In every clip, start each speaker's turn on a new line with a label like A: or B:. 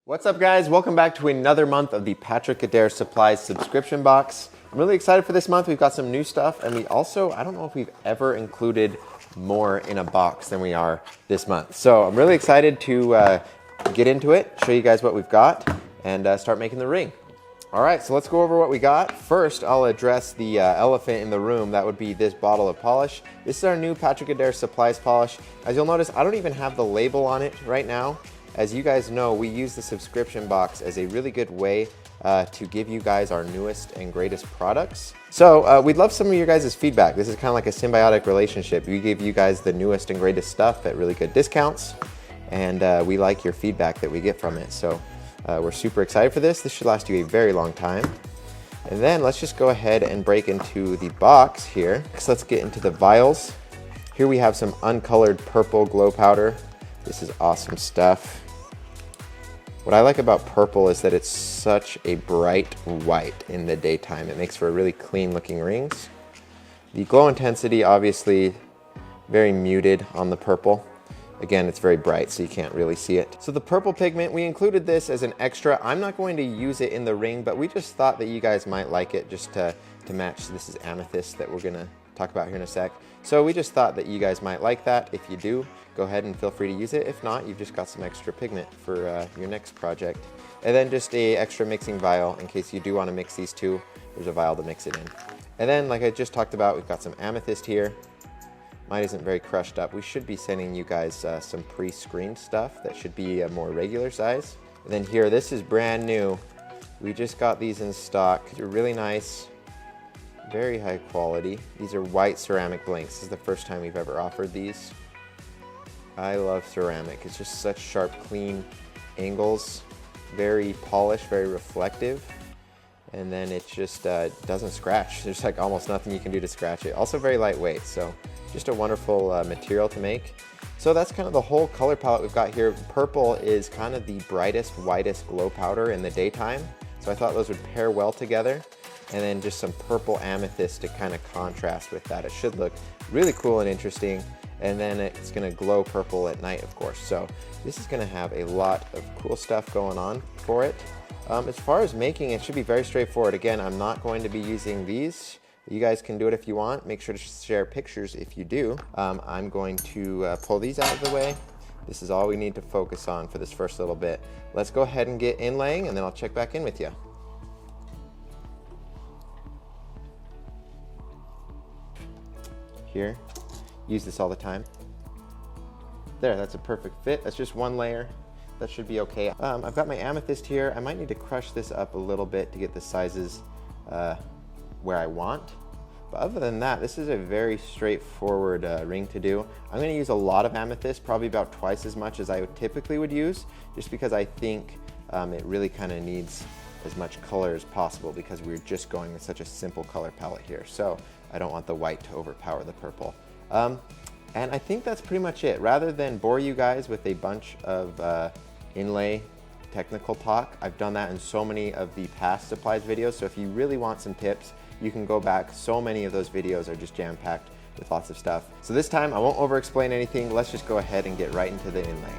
A: What's up, guys? Welcome back to another month of the Patrick Adair Supplies subscription box. I'm really excited for this month. We've got some new stuff, and we also, I don't know if we've ever included more in a box than we are this month. So I'm really excited to get into it, show you guys what we've got, and start making the ring. All right, so let's go over what we got. First, I'll address the elephant in the room. That would be this bottle of polish. This is our new Patrick Adair Supplies polish. As you'll notice, I don't even have the label on it right now. As you guys know, we use the subscription box as a really good way to give you guys our newest and greatest products. So we'd love some of your guys' feedback. This is kind of like a symbiotic relationship. We give you guys the newest and greatest stuff at really good discounts, and we like your feedback that we get from it. So we're super excited for this. This should last you a very long time. And then let's just go ahead and break into the box here. So let's get into the vials. Here we have some uncolored purple glow powder. This is awesome stuff. What I like about purple is that it's such a bright white in the daytime. It makes for really clean looking rings. The glow intensity, obviously very muted on the purple. Again, it's very bright, so you can't really see it. So the purple pigment, we included this as an extra. I'm not going to use it in the ring, but we just thought that you guys might like it just to match. This is amethyst that we're gonna talk about here in a sec. So we just thought that you guys might like that. If you do, go ahead and feel free to use it. If not, you've just got some extra pigment for your next project. And then just a extra mixing vial in case you do want to mix these two. There's a vial to mix it in. And then, like I just talked about, we've got some amethyst here. Mine isn't very crushed up. We should be sending you guys some pre-screened stuff that should be a more regular size. And then here, this is brand new. We just got these in stock. They're really nice. Very high quality. These are white ceramic blanks. This is the first time we've ever offered these. I love ceramic. It's just such sharp, clean angles. Very polished, very reflective. And then it just doesn't scratch. There's like almost nothing you can do to scratch it. Also very lightweight, so just a wonderful material to make. So that's kind of the whole color palette we've got here. Purple is kind of the brightest, whitest glow powder in the daytime. So I thought those would pair well together. And then just some purple amethyst to kind of contrast with that. It should look really cool and interesting. And then it's gonna glow purple at night, of course. So this is gonna have a lot of cool stuff going on for it. As far as making, it should be very straightforward. Again, I'm not going to be using these. You guys can do it if you want. Make sure to share pictures if you do. I'm going to pull these out of the way. This is all we need to focus on for this first little bit. Let's go ahead and get inlaying, and then I'll check back in with you. Here, use this all the time. There, that's a perfect fit. That's just one layer. That should be okay. I've got my amethyst here. I might need to crush this up a little bit to get the sizes where I want. But other than that, this is a very straightforward ring to do. I'm gonna use a lot of amethyst, probably about twice as much as I typically would use, just because I think it really kind of needs as much color as possible because we're just going with such a simple color palette here. So I don't want the white to overpower the purple. And I think that's pretty much it. Rather than bore you guys with a bunch of inlay technical talk, I've done that in so many of the past supplies videos. So if you really want some tips, you can go back. So many of those videos are just jam-packed with lots of stuff. So this time I won't over-explain anything. Let's just go ahead and get right into the inlay.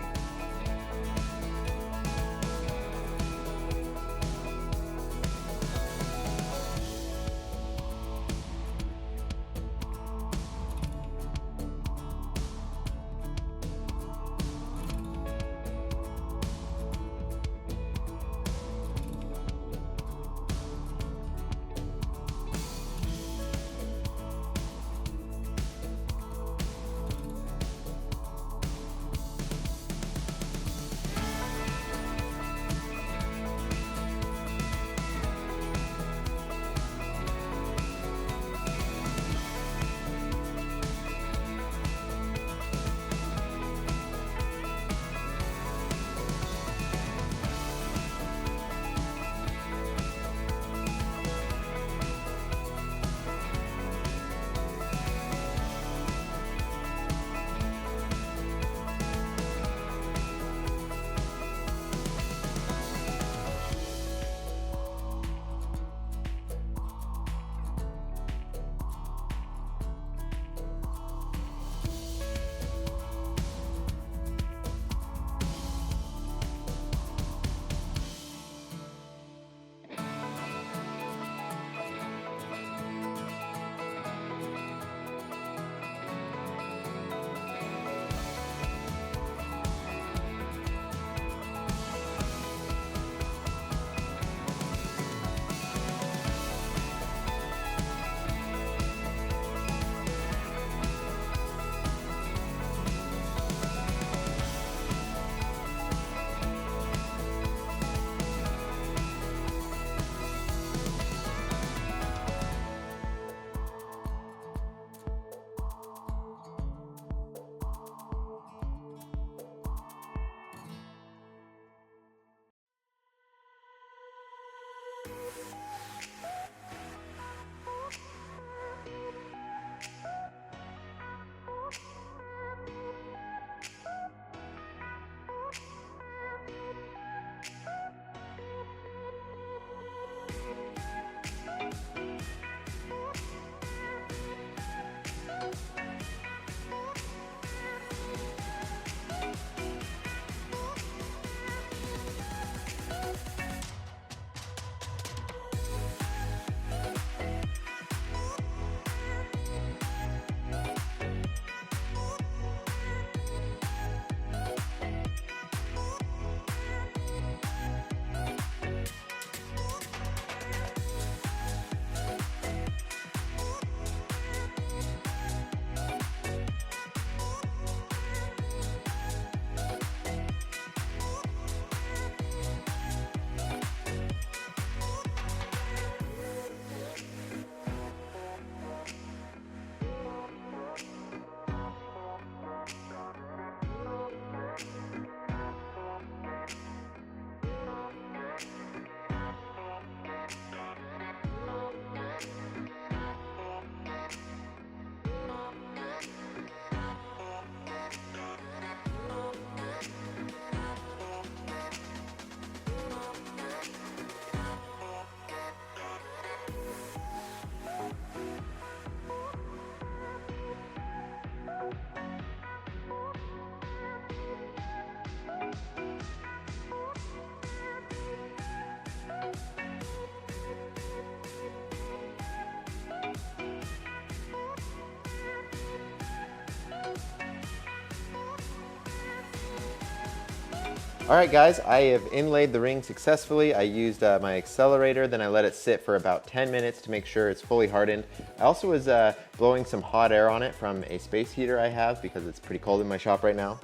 A: All right, guys, I have inlaid the ring successfully. I used my accelerator, then I let it sit for about 10 minutes to make sure it's fully hardened. I also was blowing some hot air on it from a space heater I have because it's pretty cold in my shop right now.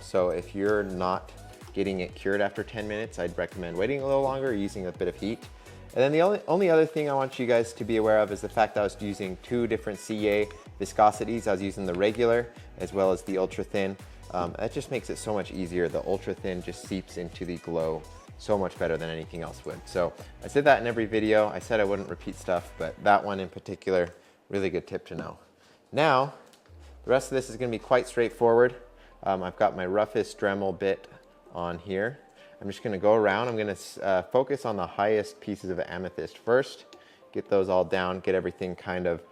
A: So if you're not getting it cured after 10 minutes, I'd recommend waiting a little longer, using a bit of heat. And then the only other thing I want you guys to be aware of is the fact that I was using two different CA viscosities. I was using the regular as well as the ultra thin. That just makes it so much easier. The ultra thin just seeps into the glow so much better than anything else would. So I said that in every video. I said I wouldn't repeat stuff, but that one in particular, really good tip to know. Now, the rest of this is gonna be quite straightforward. I've got my roughest Dremel bit on here. I'm just gonna go around. I'm gonna focus on the highest pieces of amethyst first, get those all down, get everything kind of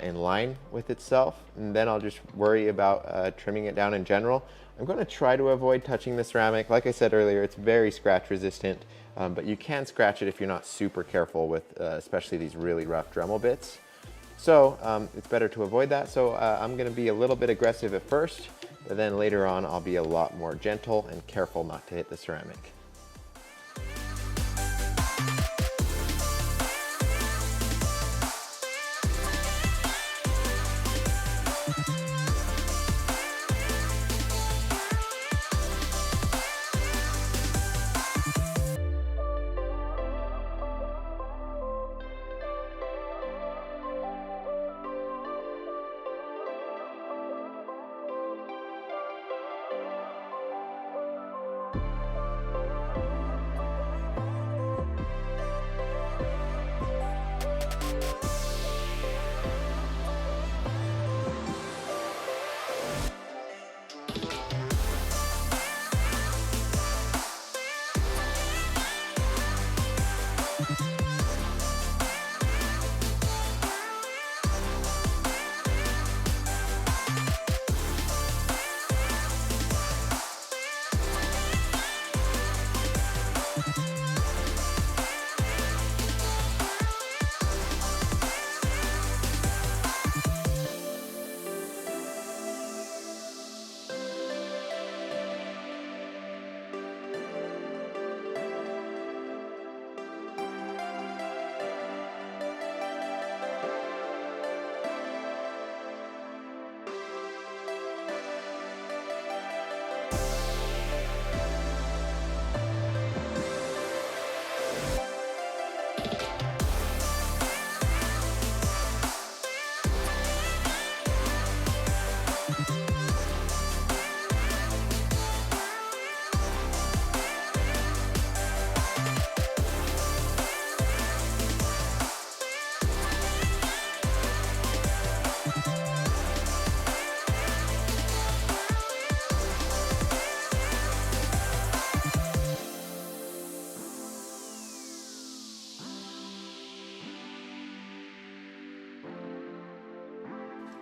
A: in line with itself, and then I'll just worry about trimming it down in general. I'm going to try to avoid touching the ceramic. Like I said earlier, it's very scratch resistant, but you can scratch it if you're not super careful with especially these really rough Dremel bits. So it's better to avoid that. So I'm going to be a little bit aggressive at first, but then later on I'll be a lot more gentle and careful not to hit the ceramic.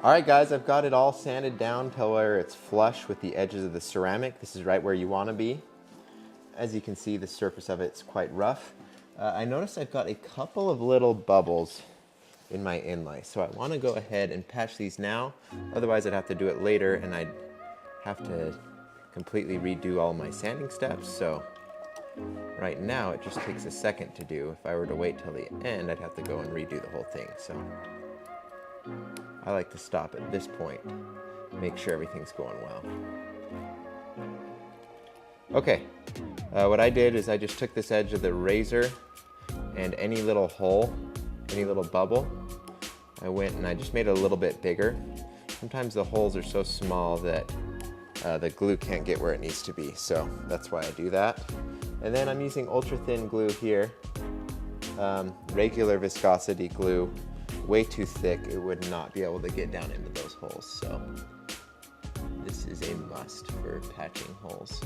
A: All right, guys, I've got it all sanded down to where it's flush with the edges of the ceramic. This is right where you want to be. As you can see, the surface of it's quite rough. I noticed I've got a couple of little bubbles in my inlay, so I want to go ahead and patch these now. Otherwise, I'd have to do it later, and I'd have to completely redo all my sanding steps. So right now, it just takes a second to do. If I were to wait till the end, I'd have to go and redo the whole thing. So I like to stop at this point, make sure everything's going well. Okay, what I did is I just took this edge of the razor and any little hole, any little bubble, I went and I just made it a little bit bigger. Sometimes the holes are so small that the glue can't get where it needs to be, so that's why I do that. And then I'm using ultra thin glue here, regular viscosity glue, way too thick, it would not be able to get down into those holes, so this is a must for patching holes.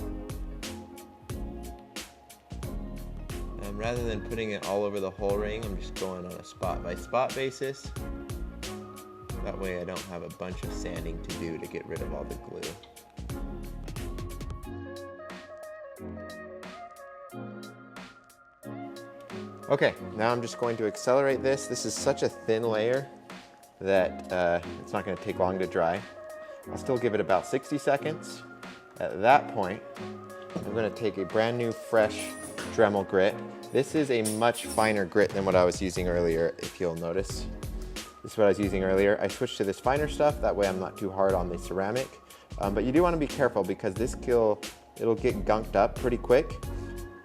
A: And rather than putting it all over the whole ring, I'm just going on a spot by spot basis. That way I don't have a bunch of sanding to do to get rid of all the glue. Okay, now I'm just going to accelerate this. This is such a thin layer that it's not going to take long to dry. I'll still give it about 60 seconds. At that point, I'm going to take a brand new fresh Dremel grit. This is a much finer grit than what I was using earlier, if you'll notice. This is what I was using earlier. I switched to this finer stuff, that way I'm not too hard on the ceramic. But you do want to be careful because this it'll get gunked up pretty quick.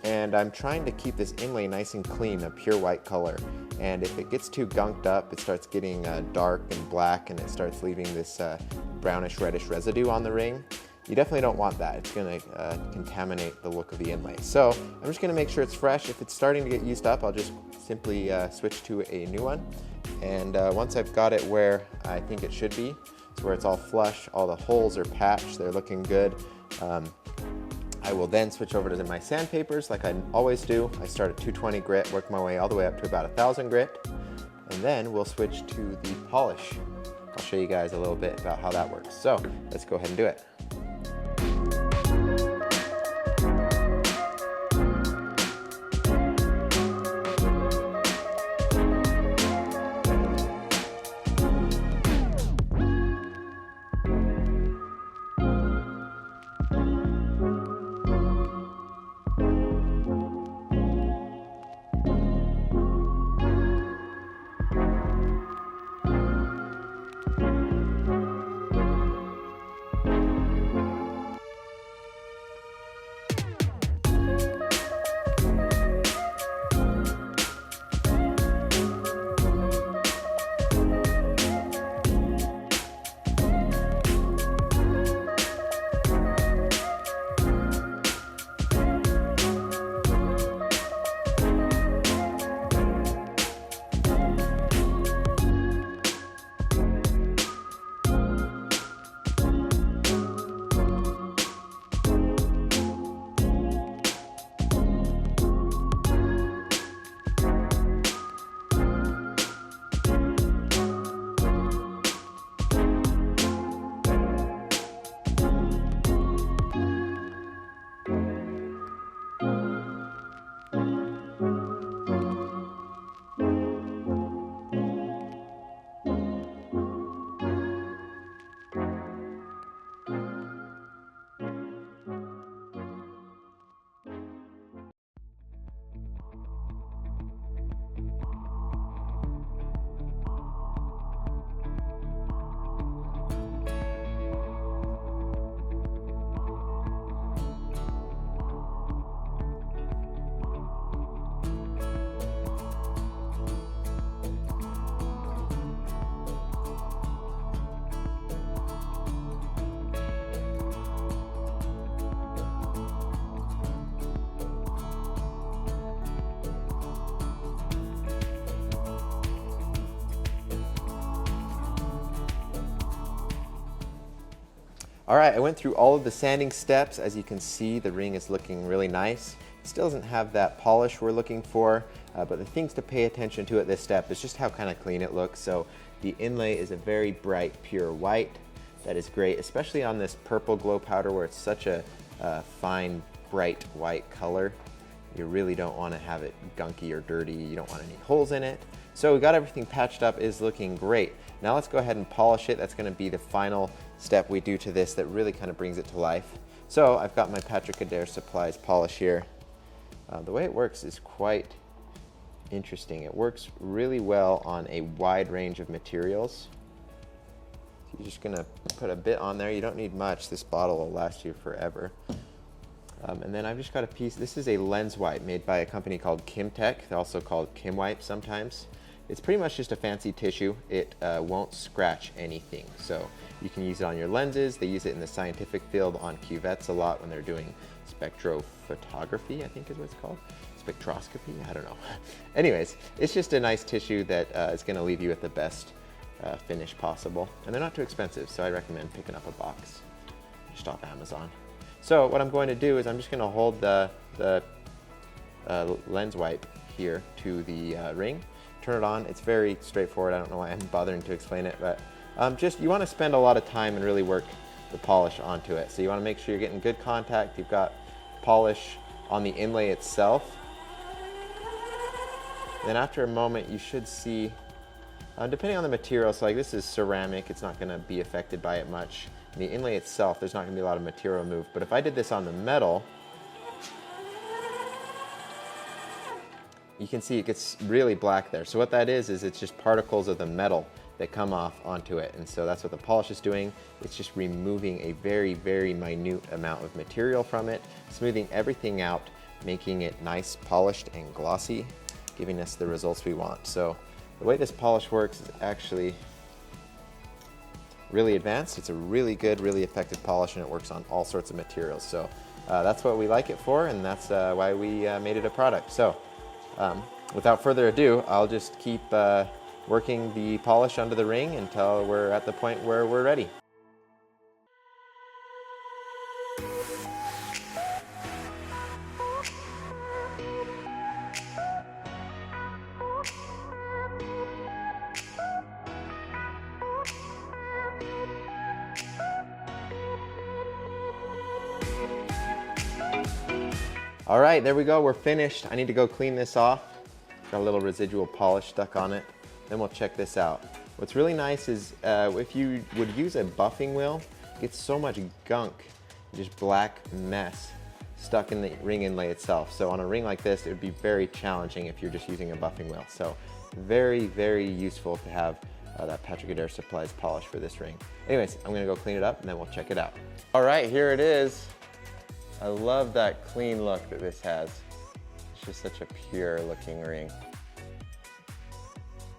A: And I'm trying to keep this inlay nice and clean, a pure white color. And if it gets too gunked up, it starts getting dark and black, and it starts leaving this brownish reddish residue on the ring. You definitely don't want that. It's going to contaminate the look of the inlay. So I'm just going to make sure it's fresh. If it's starting to get used up, I'll just simply switch to a new one. And once I've got it where I think it should be, it's where it's all flush, all the holes are patched, they're looking good. I will then switch over to my sandpapers like I always do. I start at 220 grit, work my way all the way up to about 1000 grit, and then we'll switch to the polish. I'll show you guys a little bit about how that works. So let's go ahead and do it. All right, I went through all of the sanding steps. As you can see, the ring is looking really nice. It still doesn't have that polish we're looking for, but the things to pay attention to at this step is just how kind of clean it looks. So The inlay is a very bright, pure white. That is great, especially on this purple glow powder where it's such a fine, bright white color. You really don't want to have it gunky or dirty. You don't want any holes in it. So we got everything patched up, is looking great. Now let's go ahead and polish it. That's going to be the final step we do to this that really kind of brings it to life. So I've got my Patrick Adair Supplies polish here. The way it works is quite interesting. It works really well on a wide range of materials. You're just gonna put a bit on there. You don't need much. This bottle will last you forever. And then I've just got a piece. This is a lens wipe made by a company called Kimtech. They're also called Kim Wipe sometimes. It's pretty much just a fancy tissue. It won't scratch anything. So you can use it on your lenses. They use it in the scientific field on cuvettes a lot when they're doing spectrophotography, I think is what it's called. Spectroscopy, I don't know. Anyways, it's just a nice tissue that is gonna leave you with the best finish possible. And they're not too expensive, so I recommend picking up a box just off Amazon. So what I'm going to do is I'm just going to hold the lens wipe here to the ring, turn it on. It's very straightforward. I don't know why I'm bothering to explain it, but just you want to spend a lot of time and really work the polish onto it. So you want to make sure you're getting good contact. You've got polish on the inlay itself. Then after a moment you should see, depending on the material, so like this is ceramic, it's not going to be affected by it much. In the inlay itself, there's not going to be a lot of material moved, but if I did this on the metal, you can see it gets really black there. So what that is it's just particles of the metal that come off onto it, and so that's what the polish is doing. It's just removing a very, very minute amount of material from it, smoothing everything out, making it nice, polished, and glossy, giving us the results we want. So the way this polish works is actually really advanced. It's a really good, really effective polish, and it works on all sorts of materials. So that's what we like it for, and that's why we made it a product. So without further ado, I'll just keep working the polish under the ring until we're at the point where we're ready. All right, there we go, we're finished. I need to go clean this off. Got a little residual polish stuck on it. Then we'll check this out. What's really nice is if you would use a buffing wheel, it gets so much gunk, just black mess stuck in the ring inlay itself. So on a ring like this, it would be very challenging if you're just using a buffing wheel. So very, very useful to have that Patrick Adair Supplies polish for this ring. Anyways, I'm gonna go clean it up and then we'll check it out. All right, here it is. I love that clean look that this has. It's just such a pure looking ring.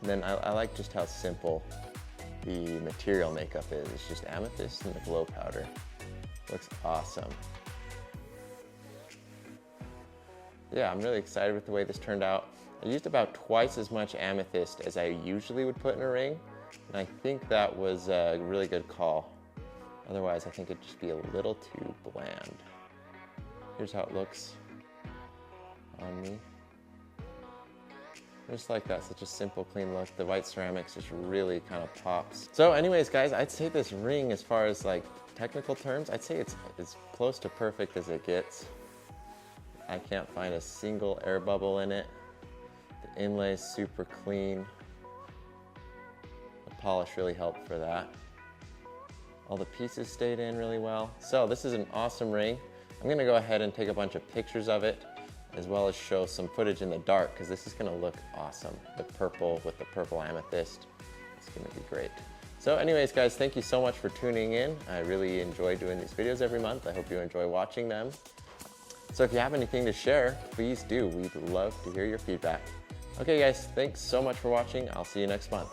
A: And then I like just how simple the material makeup is. It's just amethyst and the glow powder. Looks awesome. Yeah, I'm really excited with the way this turned out. I used about twice as much amethyst as I usually would put in a ring, and I think that was a really good call. Otherwise, I think it'd just be a little too bland. Here's how it looks on me. I just like that, such a simple, clean look. The white ceramics just really kind of pops. So anyways, guys, I'd say this ring, as far as like technical terms, I'd say it's as close to perfect as it gets. I can't find a single air bubble in it. The inlay is super clean. The polish really helped for that. All the pieces stayed in really well. So this is an awesome ring. I'm gonna go ahead and take a bunch of pictures of it, as well as show some footage in the dark, because this is gonna look awesome. The purple with the purple amethyst. It's gonna be great. So anyways, guys, thank you so much for tuning in. I really enjoy doing these videos every month. I hope you enjoy watching them. So if you have anything to share, please do. We'd love to hear your feedback. Okay guys, thanks so much for watching. I'll see you next month.